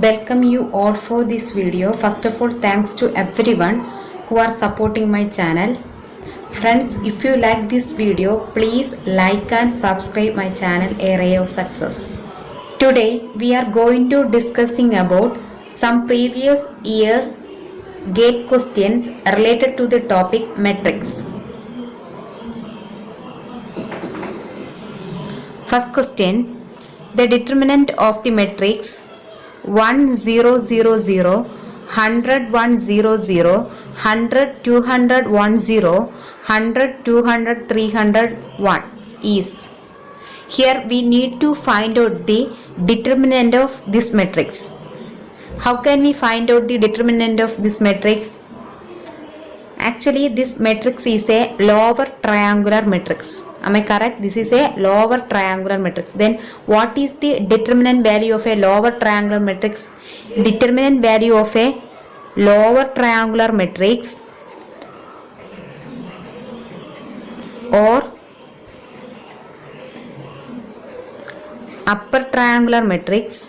Welcome you all for this video. First of all, thanks to everyone who are supporting my channel. Friends, if you like this video, please like and subscribe my channel A Ray of Success. Today we are going to discussing about some previous years GATE questions related to the topic metrics. First question, the determinant of the matrix 1 0 0 0 100 1 0 0 100 200 1 0 100 200 300 1 is. Here we need to find out the determinant of this matrix. How can we find out the determinant of this matrix? Actually, this matrix is a lower triangular matrix. Am I correct? This is a lower triangular matrix. Then what is the determinant value of a lower triangular matrix? Determinant value of a lower triangular matrix or upper triangular matrix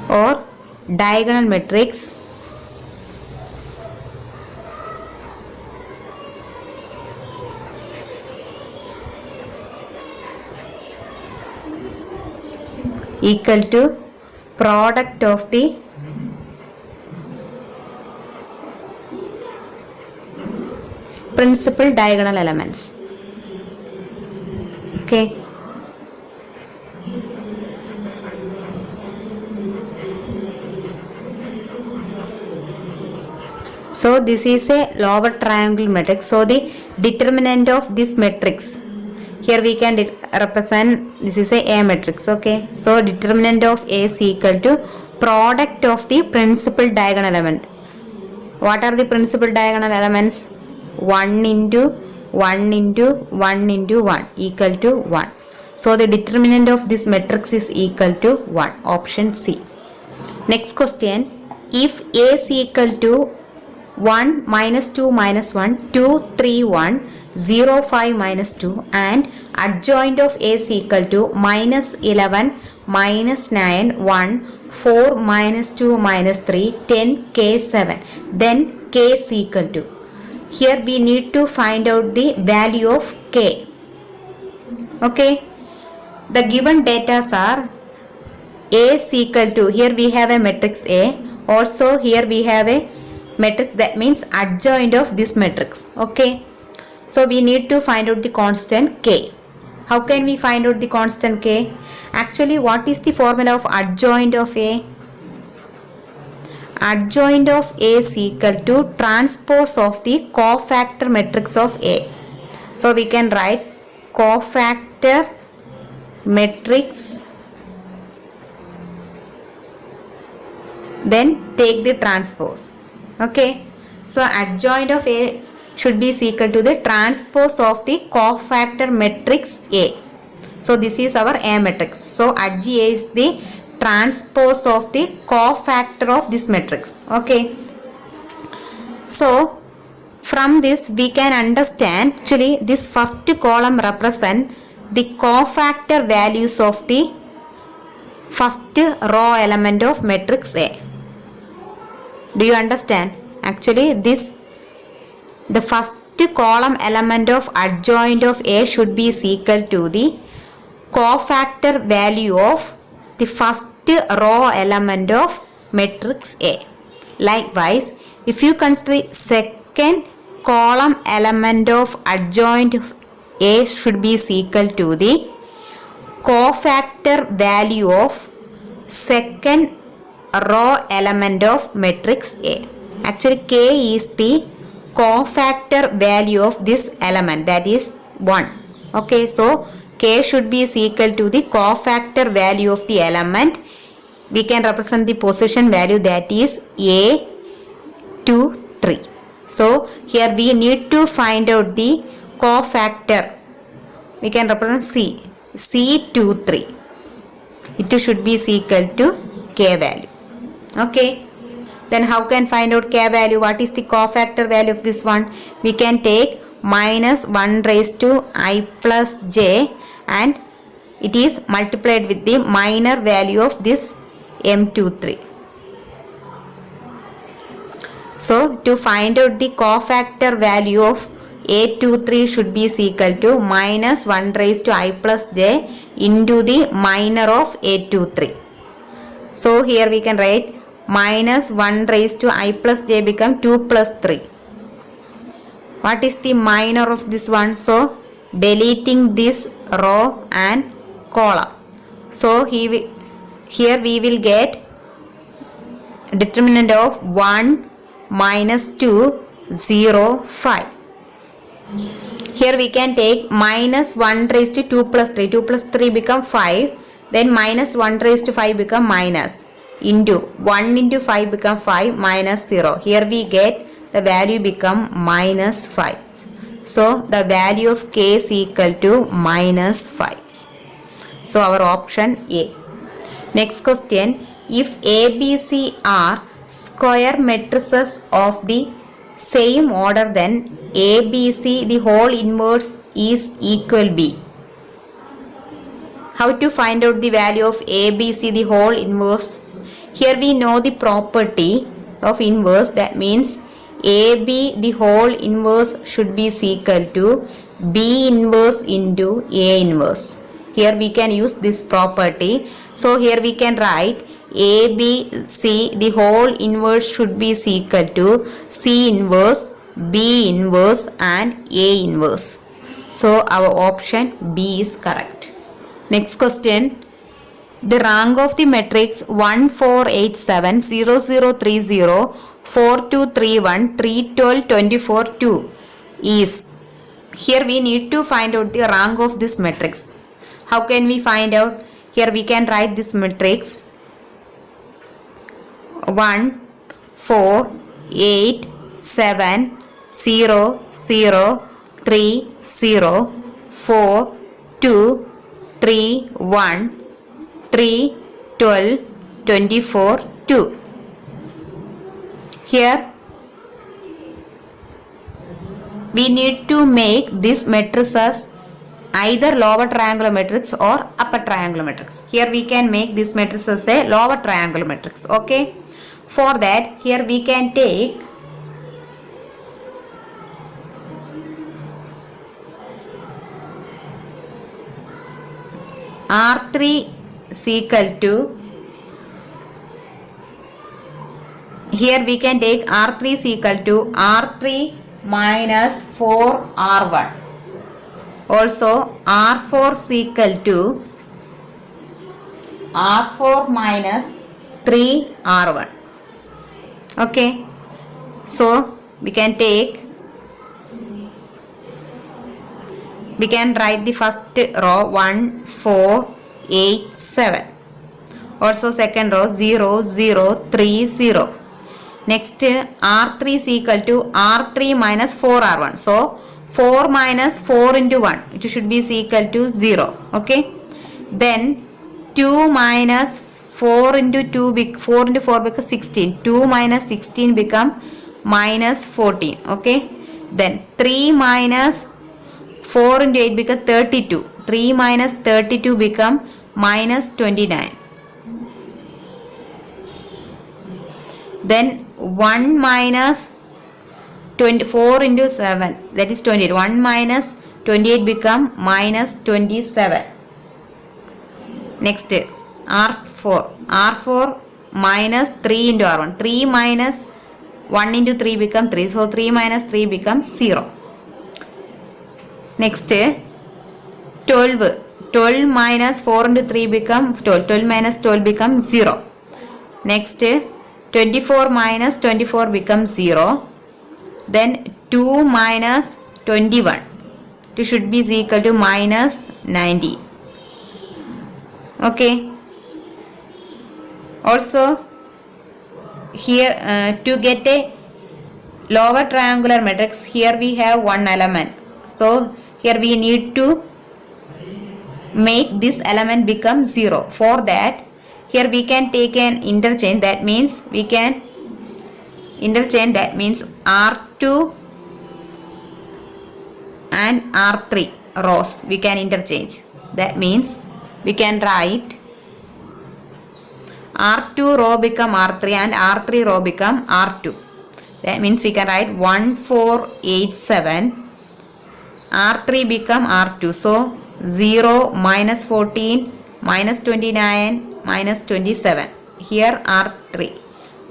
or diagonal matrix equal to product of the principal diagonal elements. Okay. So this is a lower triangle matrix. So the determinant of this matrix, here we can represent, this is a matrix. Okay. So determinant of A is equal to product of the principal diagonal element. What are the principal diagonal elements? 1 into 1 into 1 into 1 equal to 1. So the determinant of this matrix is equal to 1. Option C. Next question. If A is equal to 1 minus 2 minus 1 2 3 1 0 5 minus 2 and adjoint of A is equal to minus 11 minus 9 1 4 minus 2 minus 3 10 k 7, then k is equal to, here we need to find out the value of k. Okay, the given data are A is equal to, here we have a matrix A, also here we have a matrix, that means adjoint of this matrix. Okay, so we need to find out the constant k. How can we find out the constant k? Actually, what is the formula of adjoint of A? Adjoint of A is equal to transpose of the cofactor matrix of A. So we can write cofactor matrix, then take the transpose. Okay, so adjoint of A should be equal to the transpose of the cofactor matrix A. So this is our A matrix. So adj A is the transpose of the cofactor of this matrix. Okay, so from this we can understand, actually this first column represent the cofactor values of the first row element of matrix A. Do you understand? Actually this, the first column element of adjoint of A should be equal to the cofactor value of the first row element of matrix A. Likewise, if you consider second column element of adjoint of A should be equal to the cofactor value of second row element of matrix A. Actually k is the cofactor value of this element, that is 1. Okay, so k should be equal to the cofactor value of the element. We can represent the position value, that is A 2 3. So here we need to find out the cofactor. We can represent C 2 3. It should be equal to k value. Okay, Then how can find out k value? What is the cofactor value of this one? We can take minus 1 raised to I plus j and it is multiplied with the minor value of this M23. So to find out the cofactor value of A23 should be equal to minus 1 raised to I plus j into the minor of A23. So here we can write minus 1 raised to I plus j become 2 plus 3. What is the minor of this one? So deleting this row and column. So here we will get determinant of 1 minus 2 0 5. Here we can take minus 1 raised to 2 plus 3. 2 plus 3 become 5. Then minus 1 raised to 5 become minus. Into 1 into 5 become 5 minus 0. Here we get the value become minus 5. So the value of k is equal to minus 5. So our option A. Next question. If A, B, C are square matrices of the same order, then A, B, C the whole inverse is equal B. How to find out the value of A, B, C the whole inverse? Here we know the property of inverse, that means AB the whole inverse should be equal to B inverse into A inverse. Here we can use this property. So here we can write ABC the whole inverse should be equal to C inverse, B inverse and A inverse. So our option B is correct. Next question. The rank of the matrix 1 4 8 7 0 0 3 0 4 2 3 1 3 12 24 2 is. Here we need to find out the rank of this matrix. How can we find out? Here we can write this matrix 1 4 8 7 0 0 3 0 4 2 3 1 3 12 24 2. Here we need to make this matrices either lower triangular matrix or upper triangular matrix. Here we can make this matrix as a lower triangular matrix. Okay. For that, here we can take R3 is equal to, here we can take R3 is equal to R3 minus 4 R1. Also R4 is equal to R4 minus 3 R1. Okay. So we can write the first row 1 4 8 7. Also second row 0 0 3 0. Next R3 is equal to R3 minus 4 R1. So 4 minus 4 into 1, which should be equal to 0. Okay. Then 2 minus 4 into 2, 4 into 4 becomes 16. 2 minus 16 become minus 14. Okay. Then 3 minus 4 into 8 become 32. 3 minus 32 become minus 29. Then 1 minus 24 into 7, that is 28. 1 minus 28 become minus 27. Next R4. R4 minus 3 into R1. 3 minus 1 into 3 become 3. So 3 minus 3 becomes 0. Next 12. 12 minus 4 into 3 become 12. 12 minus 12 becomes 0. Next 24 minus 24 becomes 0. Then 2 minus 21. It should be equal to minus 90. Okay. Also here to get a lower triangular matrix, here we have one element. So here we need to make this element become 0. For that, here we can take an interchange. That means we can interchange, that means R2 and R3 rows we can interchange. That means we can write R2 row become R3 and R3 row become R2. That means we can write 1, 4, 8, 7. R3 become R2. So 0, minus 14, minus 29, minus 27. Here R3.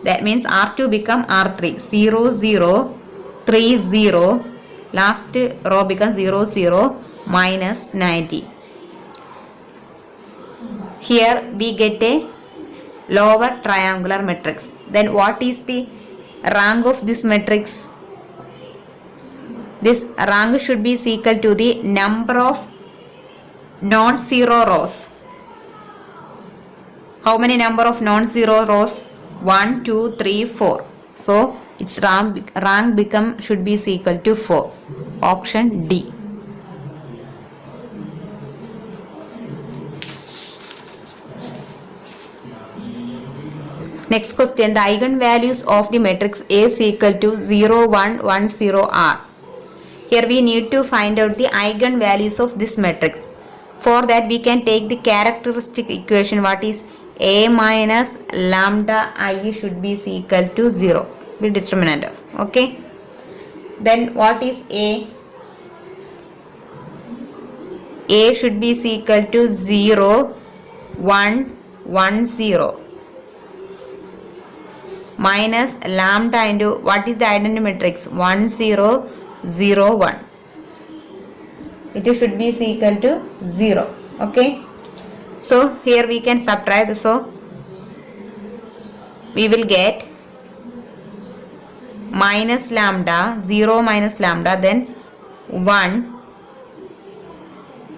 That means R2 become R3. 0, 0, 3, 0. Last row becomes 0, 0, minus 90. Here we get a lower triangular matrix. Then what is the rank of this matrix? This rank should be equal to the number of non-zero rows. How many number of non-zero rows? 1, 2, 3, 4. So its rank become should be equal to 4. Option D. Next question, the eigenvalues of the matrix A is equal to 0, 1, 1, 0 are. Here we need to find out the eigenvalues of this matrix. For that we can take the characteristic equation, what is A minus lambda I should be equal to 0. Be determinant of. Okay. Then what is A? A should be equal to 0, 1, 1, 0. Minus lambda into what is the identity matrix? 1, 0, 0, 1. It should be equal to 0. Okay. So here we can subtract. So we will get minus lambda, 0 minus lambda, then 1,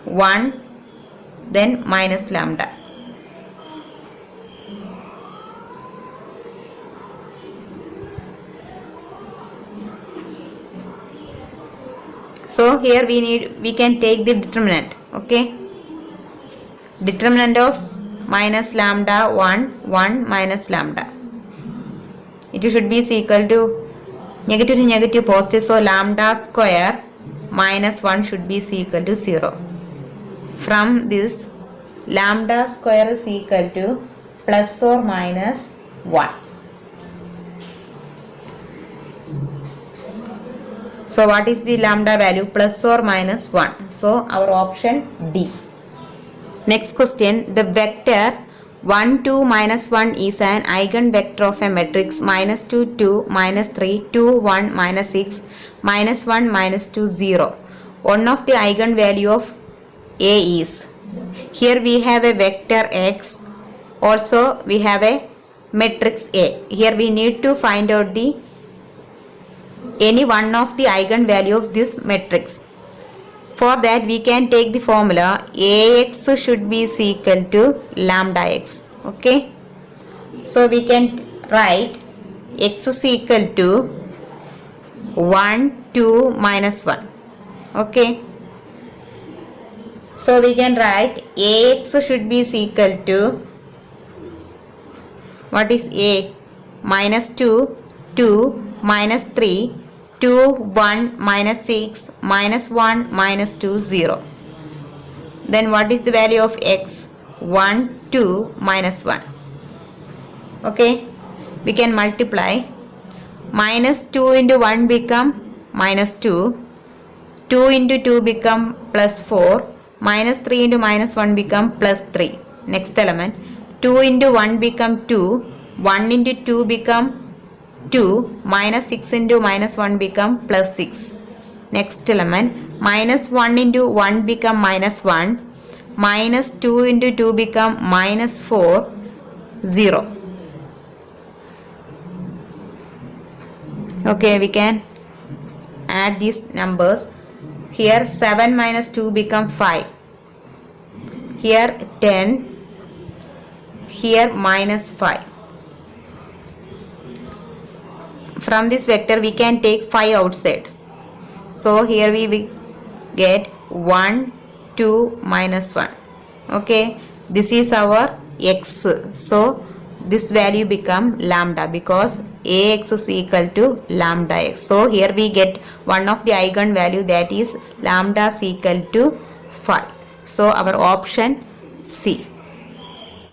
1, then minus lambda. So here we can take the determinant. Okay. Determinant of minus lambda 1, 1 minus lambda. It should be equal to negative to negative positive. So lambda square minus 1 should be equal to 0. From this, lambda square is equal to plus or minus 1. So what is the lambda value? Plus or minus 1. So our option D. Next question, the vector 1, 2, minus 1 is an eigenvector of a matrix minus 2, 2, minus 3, 2, 1, minus 6, minus 1, minus 2, 0. One of the eigenvalue of A is, here we have a vector X, also we have a matrix A. Here we need to find out the any one of the eigenvalue of this matrix. For that we can take the formula Ax should be equal to lambda x. Okay. So we can write x is equal to 1, 2, minus 1. Okay. So we can write Ax should be equal to, what is A? Minus 2, 2, minus 3, 2, 1, minus 6, minus 1, minus 2, 0. Then what is the value of x? 1, 2, minus 1. Okay. We can multiply. Minus 2 into 1 become minus 2. 2 into 2 become plus 4. Minus 3 into minus 1 become plus 3. Next element. 2 into 1 become 2. 1 into 2 become 2, minus 6 into minus 1 become plus 6. Next element, minus 1 into 1 become minus 1, minus 2 into 2 become minus 4, 0. Okay, we can add these numbers. Here 7 minus 2 become 5. Here 10. Here minus 5. From this vector we can take 5 outside. So here we get 1, 2, minus 1. Okay. This is our x. So this value become lambda because Ax is equal to lambda x. So here we get one of the eigenvalue, that is lambda is equal to 5. So our option C.